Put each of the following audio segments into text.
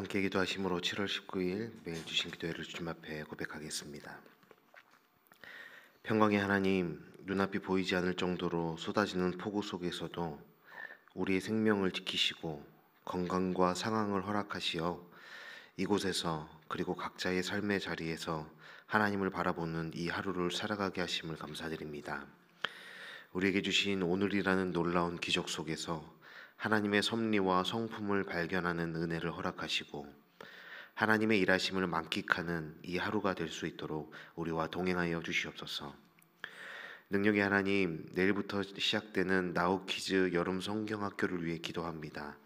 함께 기도하심으로 7월 19일 매일 주신 기도회를 주님 앞에 고백하겠습니다. 평강의 하나님, 눈앞이 보이지 않을 정도로 쏟아지는 폭우 속에서도 우리의 생명을 지키시고 건강과 상황을 허락하시어 이곳에서 그리고 각자의 삶의 자리에서 하나님을 바라보는 이 하루를 살아가게 하심을 감사드립니다. 우리에게 주신 오늘이라는 놀라운 기적 속에서 하나님의 섭리와 성품을 발견하는 은혜를 허락하시고 하나님의 일하심을 만끽하는 이 하루가 될 수 있도록 우리와 동행하여 주시옵소서. 능력의 하나님, 내일부터 시작되는 나우키즈 여름 성경학교를 위해 기도합니다.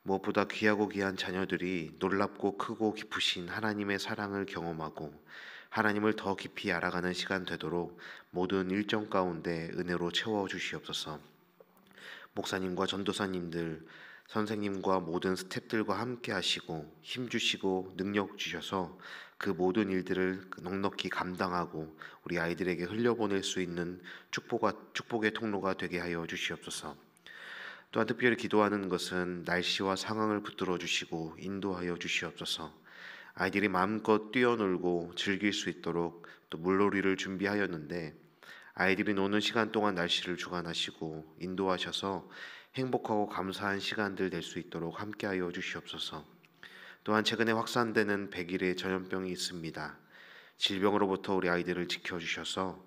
무엇보다 귀하고 귀한 자녀들이 놀랍고 크고 깊으신 하나님의 사랑을 경험하고 하나님을 더 깊이 알아가는 시간 되도록 모든 일정 가운데 은혜로 채워주시옵소서. 목사님과 전도사님들, 선생님과 모든 스태프들과 함께 하시고 힘주시고 능력 주셔서 그 모든 일들을 넉넉히 감당하고 우리 아이들에게 흘려보낼 수 있는 축복의 통로가 되게 하여 주시옵소서. 또한 특별히 기도하는 것은 날씨와 상황을 붙들어 주시고 인도하여 주시옵소서. 아이들이 마음껏 뛰어놀고 즐길 수 있도록 또 물놀이를 준비하였는데 아이들이 노는 시간 동안 날씨를 주관하시고 인도하셔서 행복하고 감사한 시간들 될 수 있도록 함께하여 주시옵소서. 또한 최근에 확산되는 100일의 전염병이 있습니다. 질병으로부터 우리 아이들을 지켜주셔서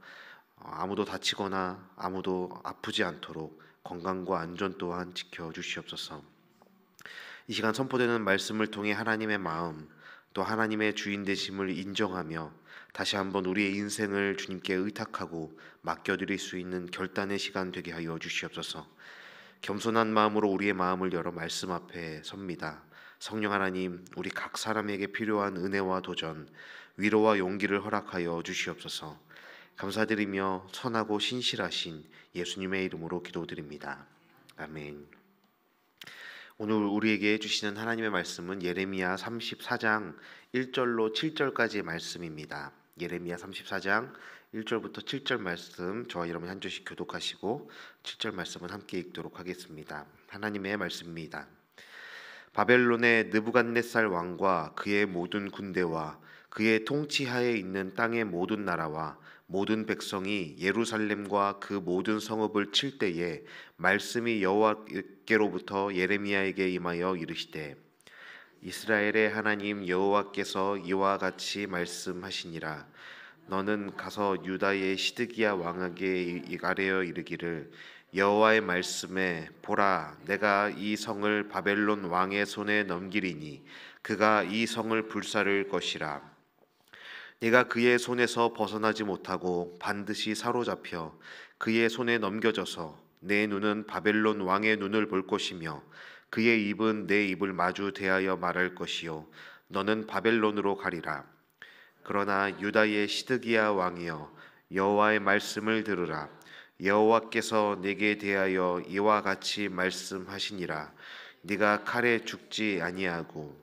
아무도 다치거나 아무도 아프지 않도록 건강과 안전 또한 지켜주시옵소서. 이 시간 선포되는 말씀을 통해 하나님의 마음 또 하나님의 주인 되심을 인정하며 다시 한번 우리의 인생을 주님께 의탁하고 맡겨드릴 수 있는 결단의 시간 되게 하여 주시옵소서. 겸손한 마음으로 우리의 마음을 열어 말씀 앞에 섭니다. 성령 하나님, 우리 각 사람에게 필요한 은혜와 도전, 위로와 용기를 허락하여 주시옵소서. 감사드리며 선하고 신실하신 예수님의 이름으로 기도드립니다. 아멘. 오늘 우리에게 주시는 하나님의 말씀은 예레미야 34장 1절로 7절까지의 말씀입니다. 예레미야 34장 1절부터 7절 말씀 저와 여러분 한 절씩 교독하시고 7절 말씀은 함께 읽도록 하겠습니다. 하나님의 말씀입니다. 바벨론의 느부갓네살 왕과 그의 모든 군대와 그의 통치하에 있는 땅의 모든 나라와 모든 백성이 예루살렘과 그 모든 성읍을 칠 때에 말씀이 여호와께로부터 예레미야에게 임하여 이르시되 이스라엘의 하나님 여호와께서 이와 같이 말씀하시니라. 너는 가서 유다의 시드기야 왕에게 아뢰어 이르기를 여호와의 말씀에 보라, 내가 이 성을 바벨론 왕의 손에 넘기리니 그가 이 성을 불사를 것이라. 내가 그의 손에서 벗어나지 못하고 반드시 사로잡혀 그의 손에 넘겨져서 내 눈은 바벨론 왕의 눈을 볼 것이며 그의 입은 내 입을 마주 대하여 말할 것이요 너는 바벨론으로 가리라. 그러나 유다의 시드기야 왕이여, 여호와의 말씀을 들으라. 여호와께서 내게 대하여 이와 같이 말씀하시니라. 네가 칼에 죽지 아니하고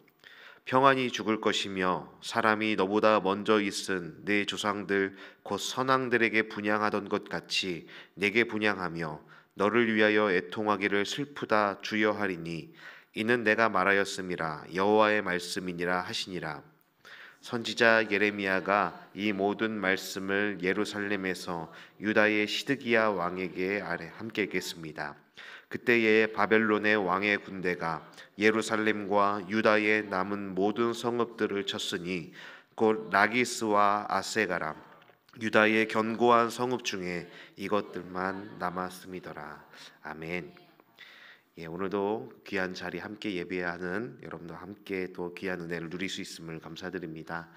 평안히 죽을 것이며 사람이 너보다 먼저 있은 내 조상들 곧 선왕들에게 분향하던 것 같이 내게 분향하며 너를 위하여 애통하기를 슬프다 주여하리니 이는 내가 말하였음이라. 여호와의 말씀이니라 하시니라. 선지자 예레미야가 이 모든 말씀을 예루살렘에서 유다의 시드기야 왕에게 함께 읽겠습니다. 그때에 바벨론의 왕의 군대가 예루살렘과 유다의 남은 모든 성읍들을 쳤으니 곧 라기스와 아세가라 유다의 견고한 성읍 중에 이것들만 남았음이더라. 아멘. 오늘도 귀한 자리 함께 예배하는 여러분도 함께 또 귀한 은혜를 누릴 수 있음을 감사드립니다.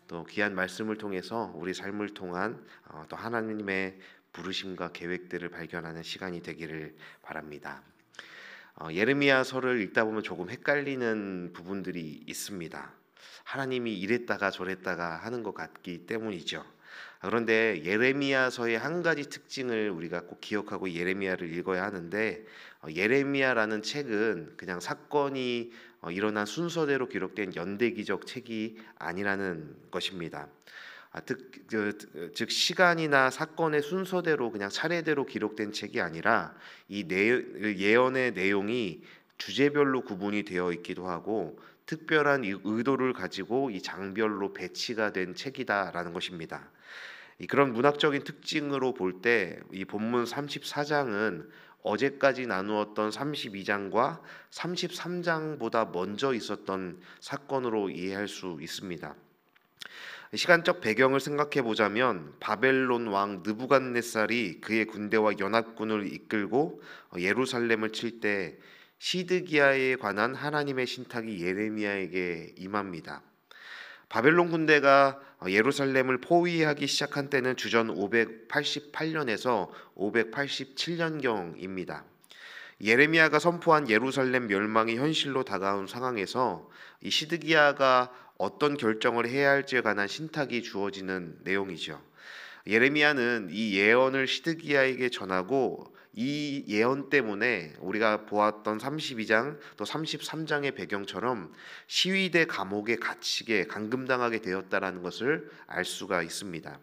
또 귀한 말씀을 통해서 우리 삶을 통한 또 하나님의 부르심과 계획들을 발견하는 시간이 되기를 바랍니다. 예레미야서를 읽다 보면 조금 헷갈리는 부분들이 있습니다. 하나님이 이랬다가 저랬다가 하는 것 같기 때문이죠. 그런데 예레미야서의 한 가지 특징을 우리가 꼭 기억하고 예레미야를 읽어야 하는데 예레미야라는 책은 그냥 사건이 일어난 순서대로 기록된 연대기적 책이 아니라는 것입니다. 즉 시간이나 사건의 순서대로 그냥 차례대로 기록된 책이 아니라 이 예언의 내용이 주제별로 구분이 되어 있기도 하고 특별한 의도를 가지고 이 장별로 배치가 된 책이다라는 것입니다. 그런 문학적인 특징으로 볼 때 이 본문 34장은 어제까지 나누었던 32장과 33장보다 먼저 있었던 사건으로 이해할 수 있습니다. 시간적 배경을 생각해 보자면 바벨론 왕 느부갓네살이 그의 군대와 연합군을 이끌고 예루살렘을 칠 때 시드기야에 관한 하나님의 신탁이 예레미야에게 임합니다. 바벨론 군대가 예루살렘을 포위하기 시작한 때는 주전 588년에서 587년경입니다. 예레미야가 선포한 예루살렘 멸망이 현실로 다가온 상황에서 이 시드기야가 어떤 결정을 해야 할지에 관한 신탁이 주어지는 내용이죠. 예레미야는 이 예언을 시드기야에게 전하고 이 예언 때문에 우리가 보았던 32장 또 33장의 배경처럼 시위대 감옥에 갇히게 감금당하게 되었다라는 것을 알 수가 있습니다.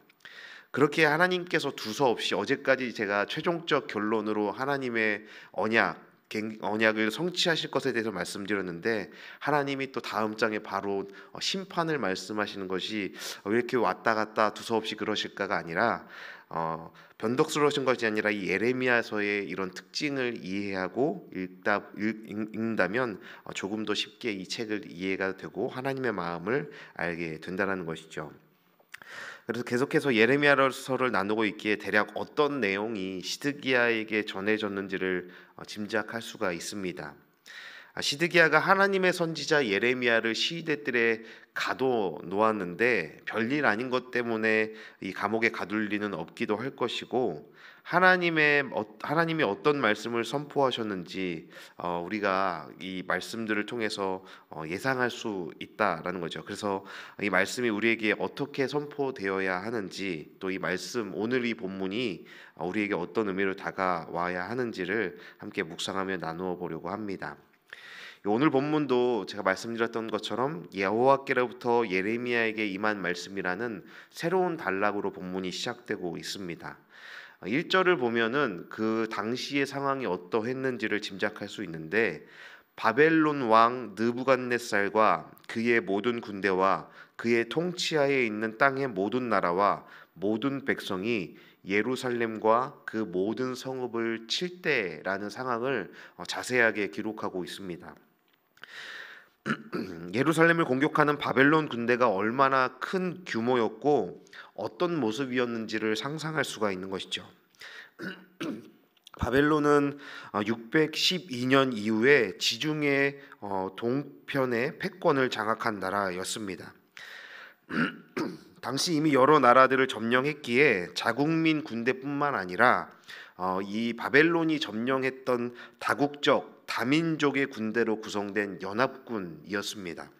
그렇게 하나님께서 두서없이 어제까지 제가 최종적 결론으로 하나님의 언약을 성취하실 것에 대해서 말씀드렸는데 하나님이 또 다음 장에 바로 심판을 말씀하시는 것이 왜 이렇게 왔다 갔다 두서없이 그러실까가 아니라 변덕스러우신 것이 아니라 이 예레미야서의 이런 특징을 이해하고 읽는다면 조금 더 쉽게 이 책을 이해가 되고 하나님의 마음을 알게 된다는 것이죠. 그래서 계속해서 예레미야서를 나누고 있기에 대략 어떤 내용이 시드기야에게 전해졌는지를 짐작할 수가 있습니다. 시드기야가 하나님의 선지자 예레미야를 시위대들에 가둬 놓았는데 별일 아닌 것 때문에 이 감옥에 가둘 리는 없기도 할 것이고 하나님이 어떤 말씀을 선포하셨는지 우리가 이 말씀들을 통해서 예상할 수 있다라는 거죠. 그래서 이 말씀이 우리에게 어떻게 선포되어야 하는지 또 이 말씀 오늘 이 본문이 우리에게 어떤 의미로 다가와야 하는지를 함께 묵상하며 나누어 보려고 합니다. 오늘 본문도 제가 말씀드렸던 것처럼 여호와께로부터 예레미야에게 임한 말씀이라는 새로운 단락으로 본문이 시작되고 있습니다. 1절을 보면은 그 당시의 상황이 어떠했는지를 짐작할 수 있는데 바벨론 왕 느부갓네살과 그의 모든 군대와 그의 통치하에 있는 땅의 모든 나라와 모든 백성이 예루살렘과 그 모든 성읍을 칠 때라는 상황을 자세하게 기록하고 있습니다. 예루살렘을 공격하는 바벨론 군대가 얼마나 큰 규모였고 어떤 모습이었는지를 상상할 수가 있는 것이죠. 바벨론은 612년 이후에 지중해 동편의 패권을 장악한 나라였습니다. 당시 이미 여러 나라들을 점령했기에 자국민 군대뿐만 아니라 이 바벨론이 점령했던 다국적 다민족의 군대로 구성된 연합군이었습니다.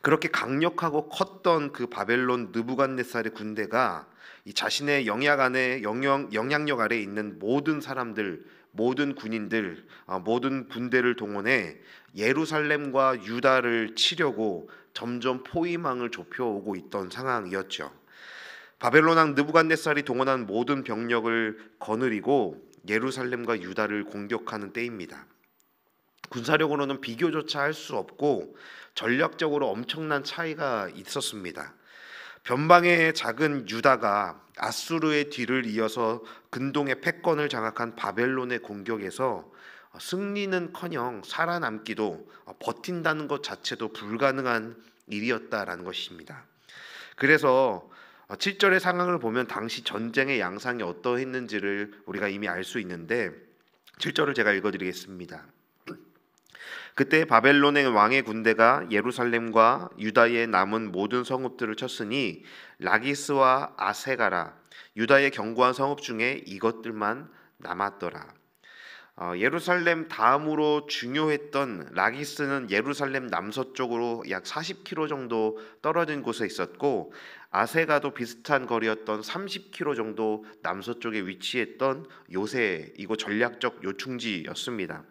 그렇게 강력하고 컸던 그 바벨론 느부갓네살의 군대가 이 자신의 영향력 아래에 있는 모든 사람들, 모든 군인들, 모든 군대를 동원해 예루살렘과 유다를 치려고 점점 포위망을 좁혀오고 있던 상황이었죠. 바벨론 왕 느부갓네살이 동원한 모든 병력을 거느리고 예루살렘과 유다를 공격하는 때입니다. 군사력으로는 비교조차 할 수 없고 전략적으로 엄청난 차이가 있었습니다. 변방의 작은 유다가 아수르의 뒤를 이어서 근동의 패권을 장악한 바벨론의 공격에서 승리는커녕 살아남기도 버틴다는 것 자체도 불가능한 일이었다라는 것입니다. 그래서 7절의 상황을 보면 당시 전쟁의 양상이 어떠했는지를 우리가 이미 알 수 있는데 7절을 제가 읽어드리겠습니다. 그때 바벨론의 왕의 군대가 예루살렘과 유다의 남은 모든 성읍들을 쳤으니 라기스와 아세가라 유다의 견고한 성읍 중에 이것들만 남았더라. 예루살렘 다음으로 중요했던 라기스는 예루살렘 남서쪽으로 약 40km 정도 떨어진 곳에 있었고 아세가도 비슷한 거리였던 30km 정도 남서쪽에 위치했던 요새 이곳 전략적 요충지였습니다.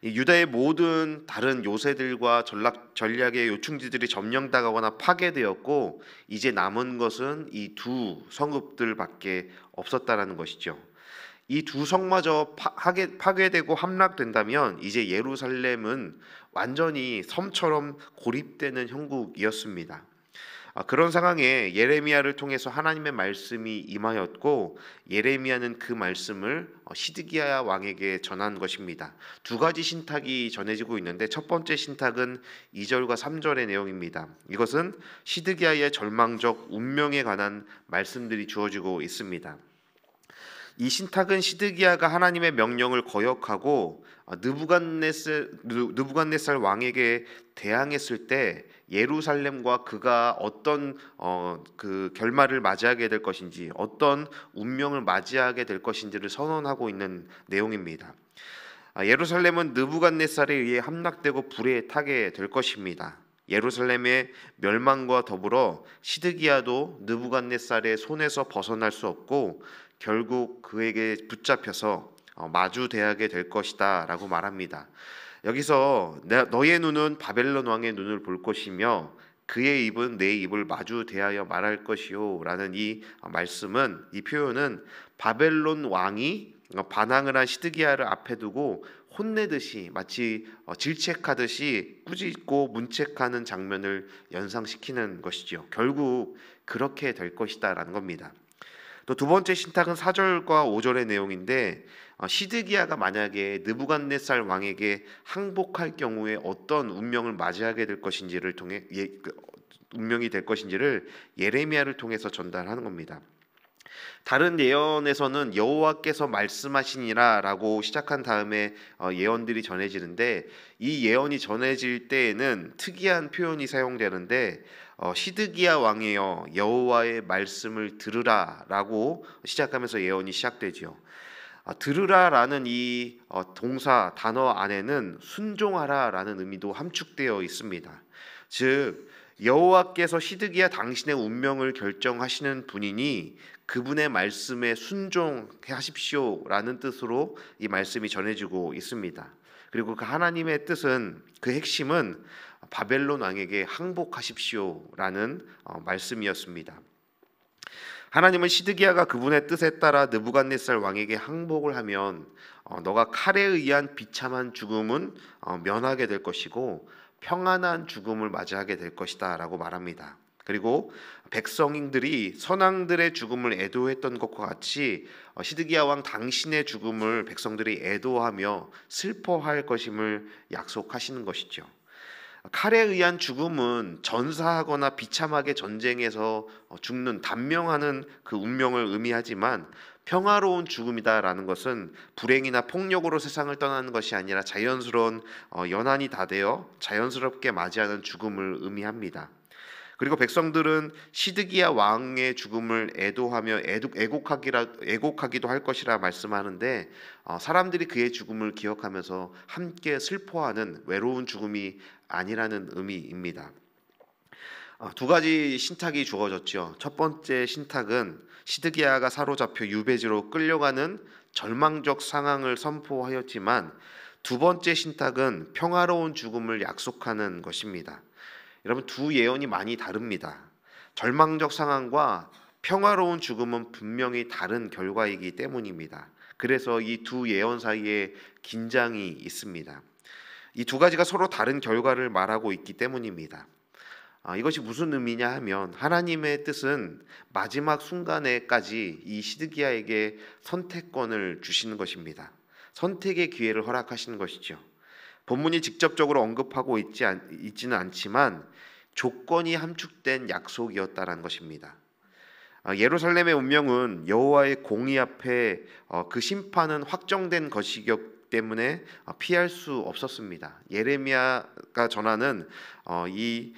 유다의 모든 다른 요새들과 전략의 요충지들이 점령당하거나 파괴되었고 이제 남은 것은 이 두 성읍들밖에 없었다라는 것이죠. 이 두 성마저 파괴되고 함락된다면 이제 예루살렘은 완전히 섬처럼 고립되는 형국이었습니다. 그런 상황에 예레미야를 통해서 하나님의 말씀이 임하였고, 예레미야는 그 말씀을 시드기야 왕에게 전한 것입니다. 두 가지 신탁이 전해지고 있는데, 첫 번째 신탁은 2절과 3절의 내용입니다. 이것은 시드기야의 절망적 운명에 관한 말씀들이 주어지고 있습니다. 이 신탁은 시드기야가 하나님의 명령을 거역하고 느부갓네살 왕에게 대항했을 때 예루살렘과 그가 어떤 그 결말을 맞이하게 될 것인지, 어떤 운명을 맞이하게 될 것인지를 선언하고 있는 내용입니다. 예루살렘은 느부갓네살에 의해 함락되고 불에 타게 될 것입니다. 예루살렘의 멸망과 더불어 시드기야도 느부갓네살의 손에서 벗어날 수 없고 결국 그에게 붙잡혀서 마주대하게 될 것이다라고 말합니다. 여기서 너의 눈은 바벨론 왕의 눈을 볼 것이며 그의 입은 내 입을 마주대하여 말할 것이요라는 이 말씀은, 이 표현은 바벨론 왕이 반항을 한 시드기야를 앞에 두고 혼내듯이, 마치 질책하듯이 꾸짖고 문책하는 장면을 연상시키는 것이죠. 결국 그렇게 될 것이다라는 겁니다. 또 두 번째 신탁은 4절과 5절의 내용인데, 시드기야가 만약에 느부갓네살 왕에게 항복할 경우에 어떤 운명을 맞이하게 될 것인지를 통해 운명이 될 것인지를 예레미야를 통해서 전달하는 겁니다. 다른 예언에서는 여호와께서 말씀하시니라라고 시작한 다음에 예언들이 전해지는데, 이 예언이 전해질 때에는 특이한 표현이 사용되는데, 시드기야 왕이여 여호와의 말씀을 들으라라고 시작하면서 예언이 시작되지요. 들으라라는 이 동사 단어 안에는 순종하라라는 의미도 함축되어 있습니다. 즉 여호와께서 시드기야 당신의 운명을 결정하시는 분이니 그분의 말씀에 순종하십시오라는 뜻으로 이 말씀이 전해지고 있습니다. 그리고 그 하나님의 뜻은, 그 핵심은 바벨론 왕에게 항복하십시오라는 말씀이었습니다. 하나님은 시드기야가 그분의 뜻에 따라 느부갓네살 왕에게 항복을 하면 너가 칼에 의한 비참한 죽음은 면하게 될 것이고 평안한 죽음을 맞이하게 될 것이다 라고 말합니다. 그리고 백성들이 선왕들의 죽음을 애도했던 것과 같이 시드기야 왕 당신의 죽음을 백성들이 애도하며 슬퍼할 것임을 약속하시는 것이죠. 칼에 의한 죽음은 전사하거나 비참하게 전쟁에서 죽는, 단명하는 그 운명을 의미하지만, 평화로운 죽음이다라는 것은 불행이나 폭력으로 세상을 떠나는 것이 아니라 자연스러운 연한이 다 되어 자연스럽게 맞이하는 죽음을 의미합니다. 그리고 백성들은 시드기야 왕의 죽음을 애도하며 애곡하기도 할 것이라 말씀하는데, 사람들이 그의 죽음을 기억하면서 함께 슬퍼하는 외로운 죽음이 아니라는 의미입니다. 두 가지 신탁이 주어졌죠. 첫 번째 신탁은 시드기야가 사로잡혀 유배지로 끌려가는 절망적 상황을 선포하였지만, 두 번째 신탁은 평화로운 죽음을 약속하는 것입니다. 여러분, 두 예언이 많이 다릅니다. 절망적 상황과 평화로운 죽음은 분명히 다른 결과이기 때문입니다. 그래서 이 두 예언 사이에 긴장이 있습니다. 이 두 가지가 서로 다른 결과를 말하고 있기 때문입니다. 이것이 무슨 의미냐 하면, 하나님의 뜻은 마지막 순간에까지 이 시드기야에게 선택권을 주시는 것입니다. 선택의 기회를 허락하시는 것이죠. 본문이 직접적으로 언급하고 있지는 않지만 조건이 함축된 약속이었다라는 것입니다. 예루살렘의 운명은 여호와의 공의 앞에 그 심판은 확정된 것이기 때문에 피할 수 없었습니다. 예레미야가 전하는 이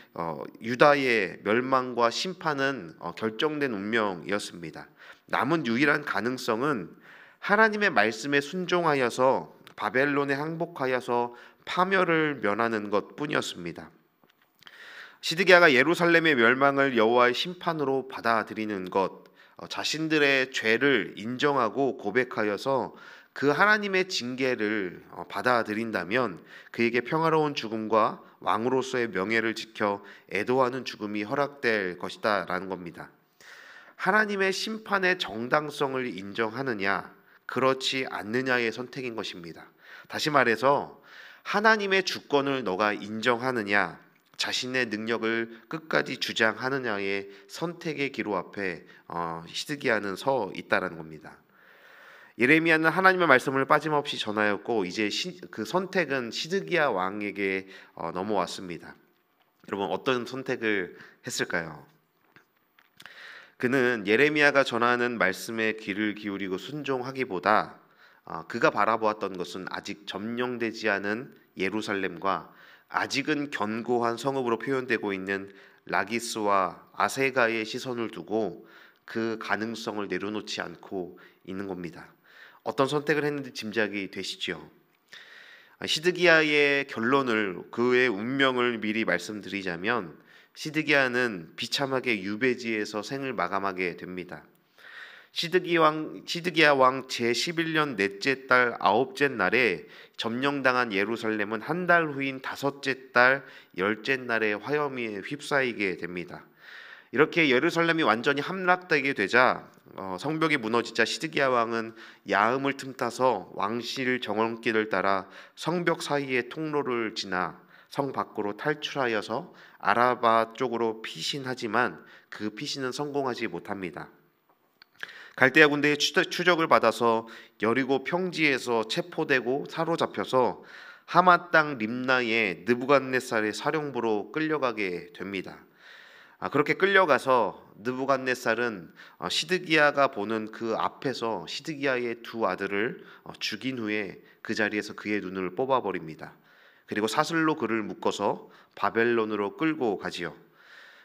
유다의 멸망과 심판은 결정된 운명이었습니다. 남은 유일한 가능성은 하나님의 말씀에 순종하여서 바벨론에 항복하여서 파멸을 면하는 것뿐이었습니다. 시드기야가 예루살렘의 멸망을 여호와의 심판으로 받아들이는 것, 자신들의 죄를 인정하고 고백하여서 그 하나님의 징계를 받아들인다면 그에게 평화로운 죽음과 왕으로서의 명예를 지켜 애도하는 죽음이 허락될 것이다 라는 겁니다. 하나님의 심판의 정당성을 인정하느냐, 그렇지 않느냐의 선택인 것입니다. 다시 말해서 하나님의 주권을 너가 인정하느냐, 자신의 능력을 끝까지 주장하느냐의 선택의 기로 앞에 시드기야는 서 있다라는 겁니다. 예레미야는 하나님의 말씀을 빠짐없이 전하였고 이제 그 선택은 시드기야 왕에게 넘어왔습니다. 여러분 어떤 선택을 했을까요? 그는 예레미야가 전하는 말씀에 귀를 기울이고 순종하기보다 그가 바라보았던 것은 아직 점령되지 않은 예루살렘과 아직은 견고한 성읍으로 표현되고 있는 라기스와 아세가의 시선을 두고 그 가능성을 내려놓지 않고 있는 겁니다. 어떤 선택을 했는지 짐작이 되시죠? 시드기야의 결론을, 그의 운명을 미리 말씀드리자면 시드기야는 비참하게 유배지에서 생을 마감하게 됩니다. 시드기야 왕 제11년 넷째 달 아홉째 날에 점령당한 예루살렘은 한 달 후인 다섯째 달 열째 날에 화염에 휩싸이게 됩니다. 이렇게 예루살렘이 완전히 함락되게 되자 성벽이 무너지자 시드기야 왕은 야음을 틈타서 왕실 정원길을 따라 성벽 사이의 통로를 지나 성 밖으로 탈출하여서 아라바 쪽으로 피신하지만 그 피신은 성공하지 못합니다. 갈대아 군대의 추적을 받아서 여리고 평지에서 체포되고 사로잡혀서 하마 땅 림나의 느부갓네살의 사령부로 끌려가게 됩니다. 그렇게 끌려가서 느부갓네살은 시드기야가 보는 그 앞에서 시드기야의 두 아들을 죽인 후에 그 자리에서 그의 눈을 뽑아버립니다. 그리고 사슬로 그를 묶어서 바벨론으로 끌고 가지요.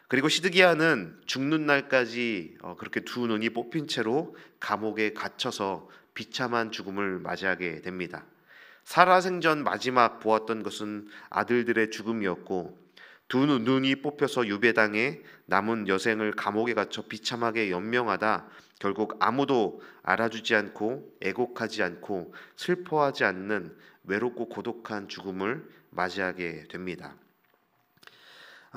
그리고 시드기야는 죽는 날까지 그렇게 두 눈이 뽑힌 채로 감옥에 갇혀서 비참한 죽음을 맞이하게 됩니다. 살아생전 마지막 보았던 것은 아들들의 죽음이었고 두 눈이 뽑혀서 유배당해 남은 여생을 감옥에 갇혀 비참하게 연명하다 결국 아무도 알아주지 않고 애곡하지 않고 슬퍼하지 않는 외롭고 고독한 죽음을 맞이하게 됩니다.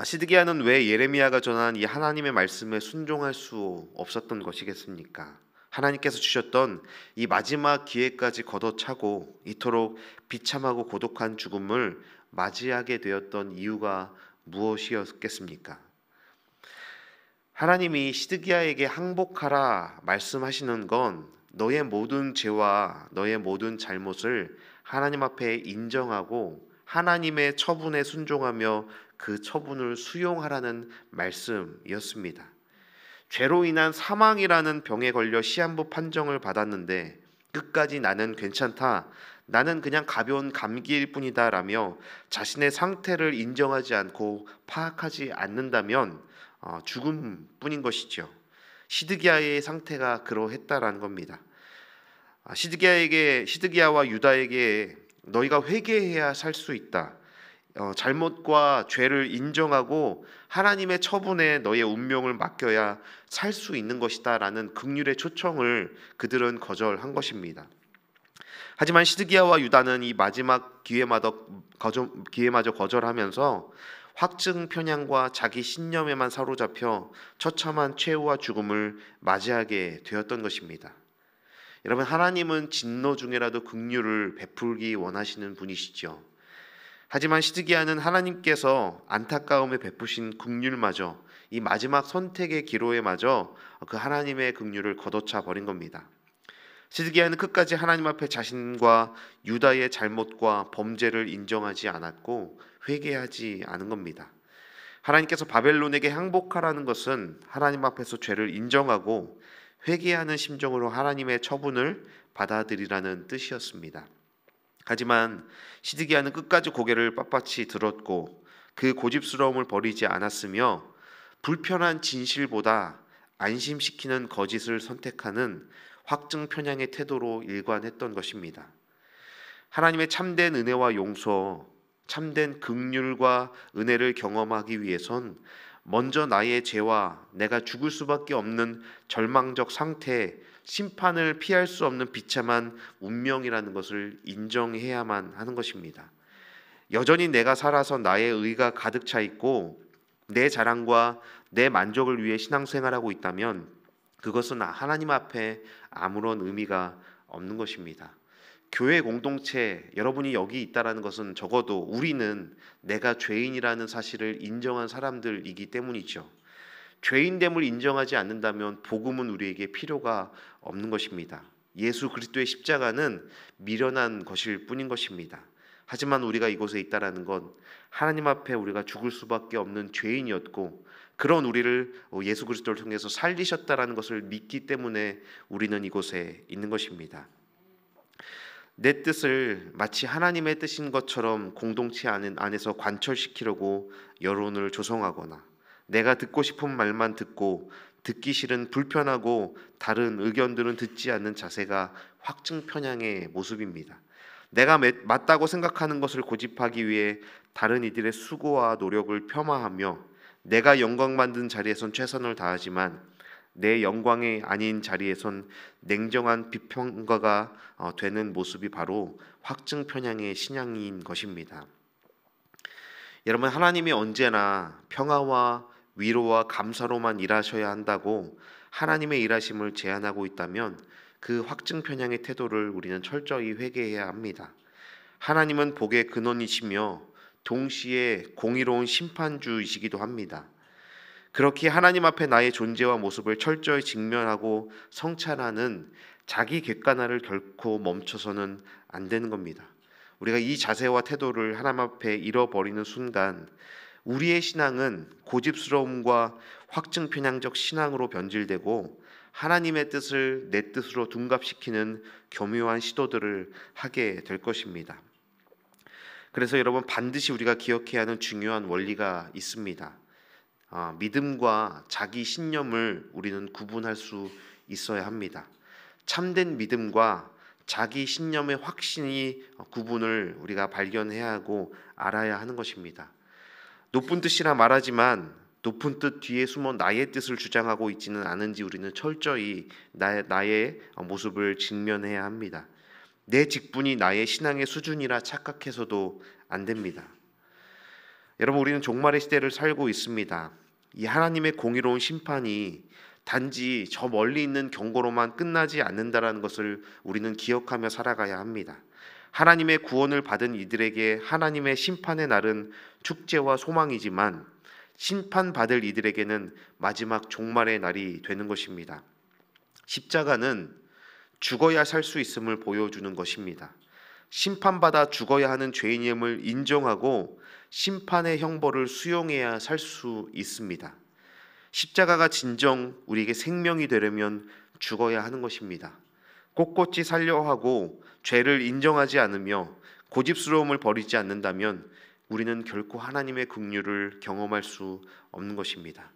시드기야는 왜 예레미야가 전한 이 하나님의 말씀에 순종할 수 없었던 것이겠습니까? 하나님께서 주셨던 이 마지막 기회까지 걷어차고 이토록 비참하고 고독한 죽음을 맞이하게 되었던 이유가 무엇이었겠습니까? 하나님이 시드기야에게 항복하라 말씀하시는 건 너의 모든 죄와 너의 모든 잘못을 하나님 앞에 인정하고 하나님의 처분에 순종하며 그 처분을 수용하라는 말씀이었습니다. 죄로 인한 사망이라는 병에 걸려 시한부 판정을 받았는데 끝까지 나는 괜찮다, 나는 그냥 가벼운 감기일 뿐이다 라며 자신의 상태를 인정하지 않고 파악하지 않는다면 죽음뿐인 것이죠. 시드기야의 상태가 그러했다라는 겁니다. 시드기야와 유다에게 너희가 회개해야 살 수 있다. 잘못과 죄를 인정하고 하나님의 처분에 너의 운명을 맡겨야 살 수 있는 것이다 라는 긍휼의 초청을 그들은 거절한 것입니다. 하지만 시드기야와 유다는 이 마지막 기회마저 거절하면서 확증 편향과 자기 신념에만 사로잡혀 처참한 최후와 죽음을 맞이하게 되었던 것입니다. 여러분, 하나님은 진노 중에라도 긍휼을 베풀기 원하시는 분이시죠. 하지만 시드기야는 하나님께서 안타까움에 베푸신 긍휼마저 이 마지막 선택의 기로에마저 그 하나님의 긍휼을 걷어차 버린 겁니다. 시드기야는 끝까지 하나님 앞에 자신과 유다의 잘못과 범죄를 인정하지 않았고 회개하지 않은 겁니다. 하나님께서 바벨론에게 항복하라는 것은 하나님 앞에서 죄를 인정하고 회개하는 심정으로 하나님의 처분을 받아들이라는 뜻이었습니다. 하지만 시드기야는 끝까지 고개를 빳빳이 들었고 그 고집스러움을 버리지 않았으며 불편한 진실보다 안심시키는 거짓을 선택하는 확증 편향의 태도로 일관했던 것입니다. 하나님의 참된 은혜와 용서, 참된 긍휼과 은혜를 경험하기 위해선 먼저 나의 죄와 내가 죽을 수밖에 없는 절망적 상태, 심판을 피할 수 없는 비참한 운명이라는 것을 인정해야만 하는 것입니다. 여전히 내가 살아서 나의 의가 가득 차 있고 내 자랑과 내 만족을 위해 신앙생활하고 있다면 그것은 하나님 앞에 아무런 의미가 없는 것입니다. 교회 공동체 여러분이 여기 있다라는 것은 적어도 우리는 내가 죄인이라는 사실을 인정한 사람들이기 때문이죠. 죄인됨을 인정하지 않는다면 복음은 우리에게 필요가 없는 것입니다. 예수 그리스도의 십자가는 미련한 것일 뿐인 것입니다. 하지만 우리가 이곳에 있다라는 건 하나님 앞에 우리가 죽을 수밖에 없는 죄인이었고, 그런 우리를 예수 그리스도를 통해서 살리셨다라는 것을 믿기 때문에 우리는 이곳에 있는 것입니다. 내 뜻을 마치 하나님의 뜻인 것처럼 공동체 안에서 관철시키려고 여론을 조성하거나, 내가 듣고 싶은 말만 듣고 듣기 싫은 불편하고 다른 의견들은 듣지 않는 자세가 확증 편향의 모습입니다. 내가 맞다고 생각하는 것을 고집하기 위해 다른 이들의 수고와 노력을 폄하하며, 내가 영광받는 자리에선 최선을 다하지만 내 영광이 아닌 자리에선 냉정한 비평가가 되는 모습이 바로 확증 편향의 신앙인 것입니다. 여러분, 하나님이 언제나 평화와 위로와 감사로만 일하셔야 한다고 하나님의 일하심을 제안하고 있다면 그 확증 편향의 태도를 우리는 철저히 회개해야 합니다. 하나님은 복의 근원이시며 동시에 공의로운 심판주이시기도 합니다. 그렇게 하나님 앞에 나의 존재와 모습을 철저히 직면하고 성찰하는 자기 객관화를 결코 멈춰서는 안 되는 겁니다. 우리가 이 자세와 태도를 하나님 앞에 잃어버리는 순간 우리의 신앙은 고집스러움과 확증 편향적 신앙으로 변질되고 하나님의 뜻을 내 뜻으로 둔갑시키는 교묘한 시도들을 하게 될 것입니다. 그래서 여러분, 반드시 우리가 기억해야 하는 중요한 원리가 있습니다. 믿음과 자기 신념을 우리는 구분할 수 있어야 합니다. 참된 믿음과 자기 신념의 확신이 구분을 우리가 발견해야 하고 알아야 하는 것입니다. 높은 뜻이라 말하지만 높은 뜻 뒤에 숨어 나의 뜻을 주장하고 있지는 않은지 우리는 철저히 나의 모습을 직면해야 합니다. 내 직분이 나의 신앙의 수준이라 착각해서도 안 됩니다. 여러분, 우리는 종말의 시대를 살고 있습니다. 이 하나님의 공의로운 심판이 단지 저 멀리 있는 경고로만 끝나지 않는다라는 것을 우리는 기억하며 살아가야 합니다. 하나님의 구원을 받은 이들에게 하나님의 심판의 날은 축제와 소망이지만 심판받을 이들에게는 마지막 종말의 날이 되는 것입니다. 십자가는 죽어야 살 수 있음을 보여주는 것입니다. 심판받아 죽어야 하는 죄인임을 인정하고 심판의 형벌을 수용해야 살 수 있습니다. 십자가가 진정 우리에게 생명이 되려면 죽어야 하는 것입니다. 꼿꼿이 살려 하고 죄를 인정하지 않으며 고집스러움을 버리지 않는다면 우리는 결코 하나님의 긍휼을 경험할 수 없는 것입니다.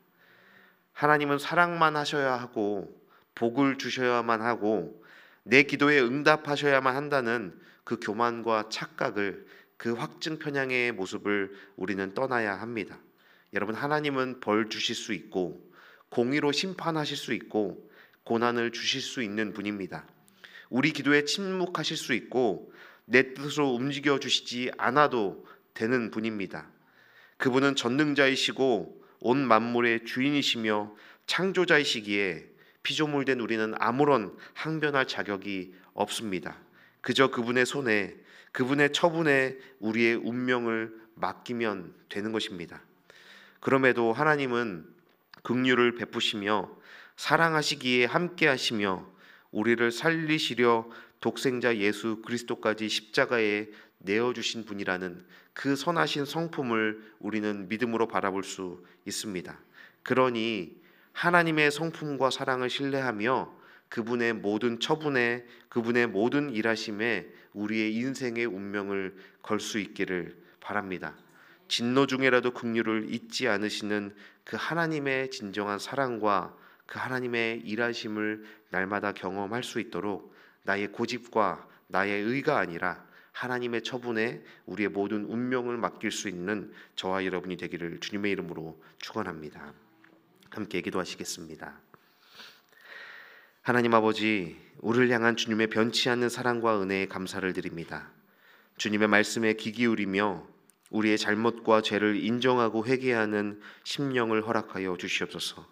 하나님은 사랑만 하셔야 하고 복을 주셔야만 하고 내 기도에 응답하셔야만 한다는 그 교만과 착각을, 그 확증 편향의 모습을 우리는 떠나야 합니다. 여러분, 하나님은 벌 주실 수 있고 공의로 심판하실 수 있고 고난을 주실 수 있는 분입니다. 우리 기도에 침묵하실 수 있고 내 뜻으로 움직여 주시지 않아도 되는 분입니다. 그분은 전능자이시고 온 만물의 주인이시며 창조자이시기에 피조물된 우리는 아무런 항변할 자격이 없습니다. 그저 그분의 손에, 그분의 처분에 우리의 운명을 맡기면 되는 것입니다. 그럼에도 하나님은 긍휼을 베푸시며 사랑하시기에 함께 하시며 우리를 살리시려 독생자 예수 그리스도까지 십자가에 내어주신 분이라는 그 선하신 성품을 우리는 믿음으로 바라볼 수 있습니다. 그러니 하나님의 성품과 사랑을 신뢰하며 그분의 모든 처분에, 그분의 모든 일하심에 우리의 인생의 운명을 걸 수 있기를 바랍니다. 진노 중에라도 긍휼을 잊지 않으시는 그 하나님의 진정한 사랑과 그 하나님의 일하심을 날마다 경험할 수 있도록 나의 고집과 나의 의가 아니라 하나님의 처분에 우리의 모든 운명을 맡길 수 있는 저와 여러분이 되기를 주님의 이름으로 축원합니다. 함께 기도하시겠습니다. 하나님 아버지, 우리를 향한 주님의 변치 않는 사랑과 은혜에 감사를 드립니다. 주님의 말씀에 귀 기울이며 우리의 잘못과 죄를 인정하고 회개하는 심령을 허락하여 주시옵소서.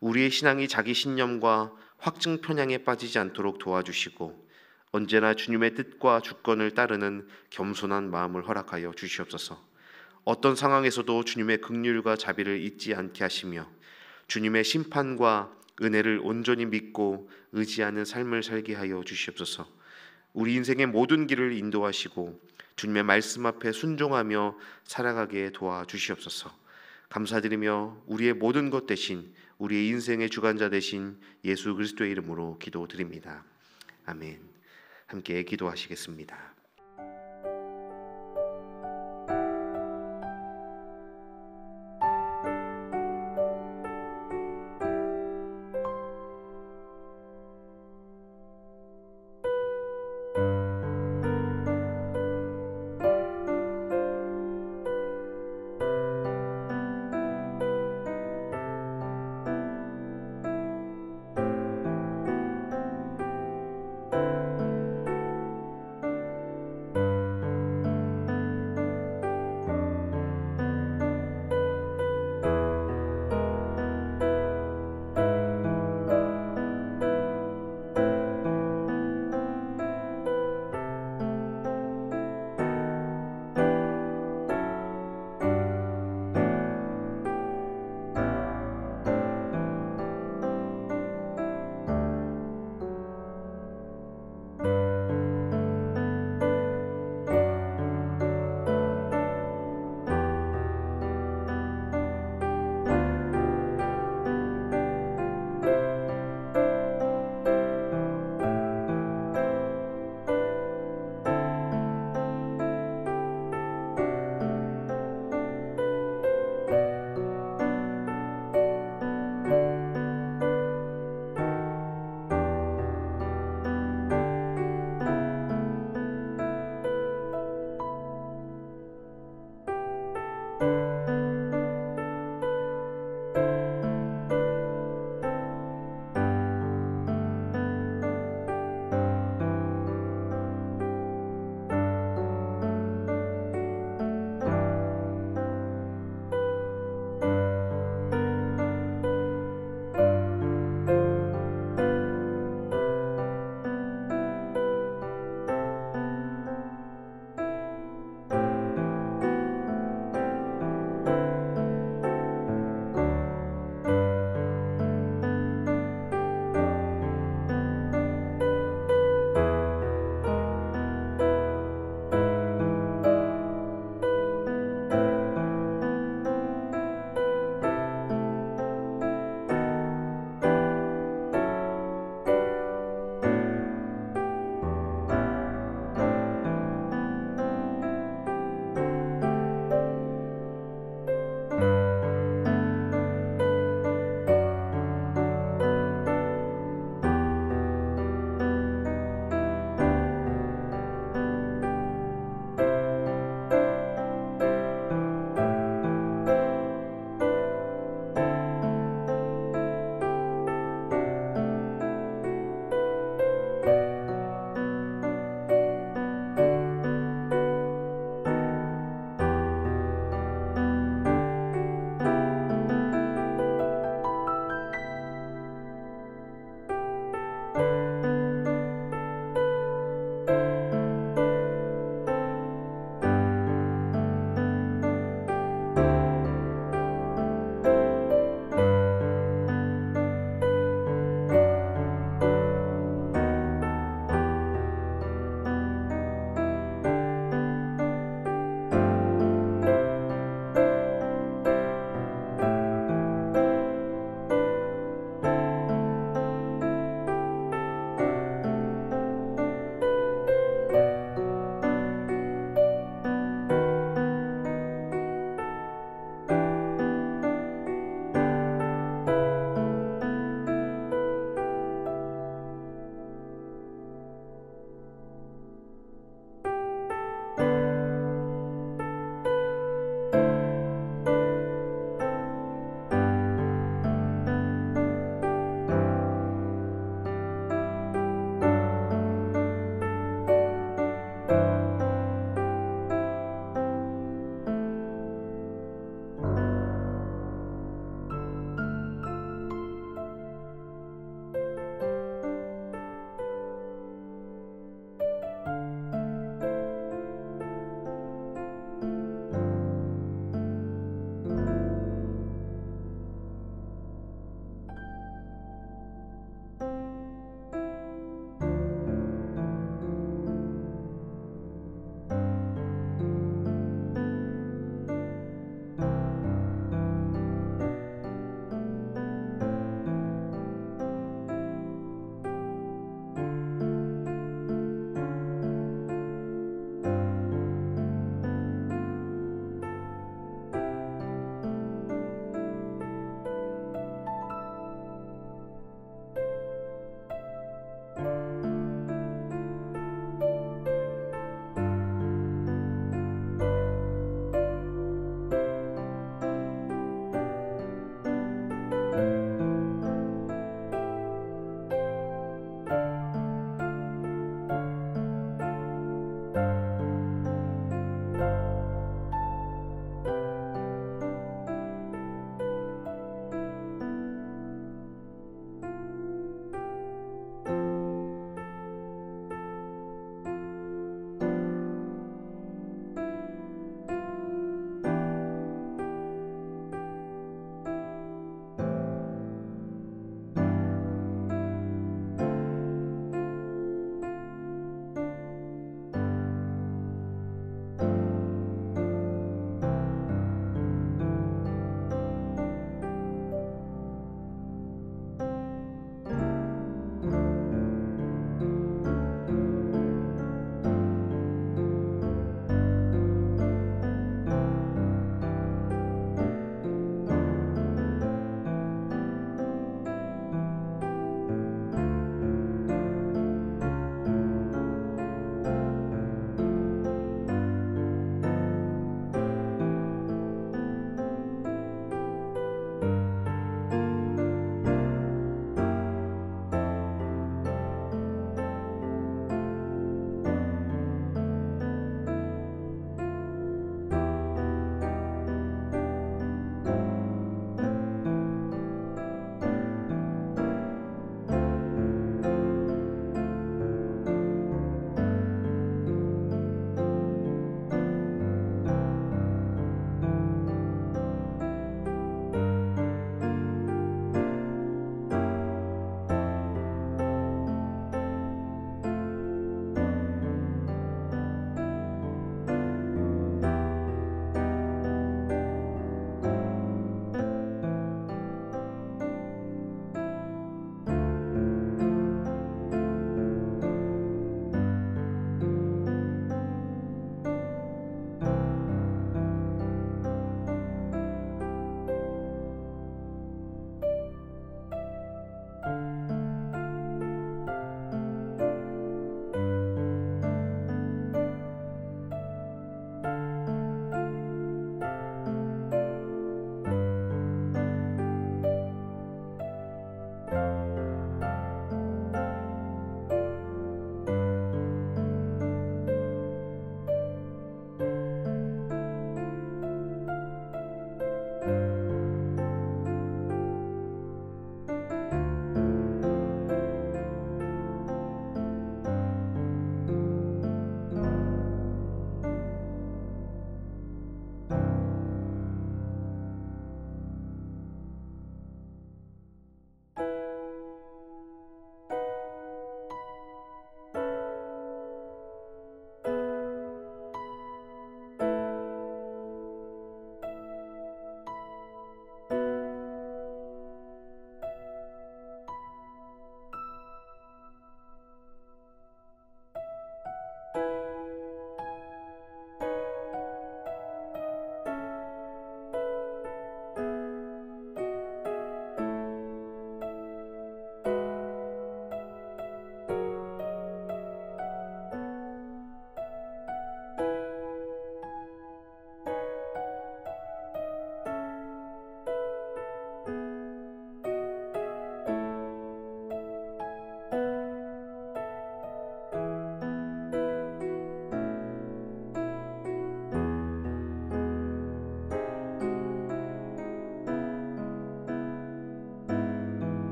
우리의 신앙이 자기 신념과 확증 편향에 빠지지 않도록 도와주시고 언제나 주님의 뜻과 주권을 따르는 겸손한 마음을 허락하여 주시옵소서. 어떤 상황에서도 주님의 긍휼과 자비를 잊지 않게 하시며 주님의 심판과 은혜를 온전히 믿고 의지하는 삶을 살게 하여 주시옵소서. 우리 인생의 모든 길을 인도하시고 주님의 말씀 앞에 순종하며 살아가게 도와주시옵소서. 감사드리며 우리의 모든 것 대신 우리의 인생의 주관자 되신 예수 그리스도의 이름으로 기도드립니다. 아멘. 함께 기도하시겠습니다.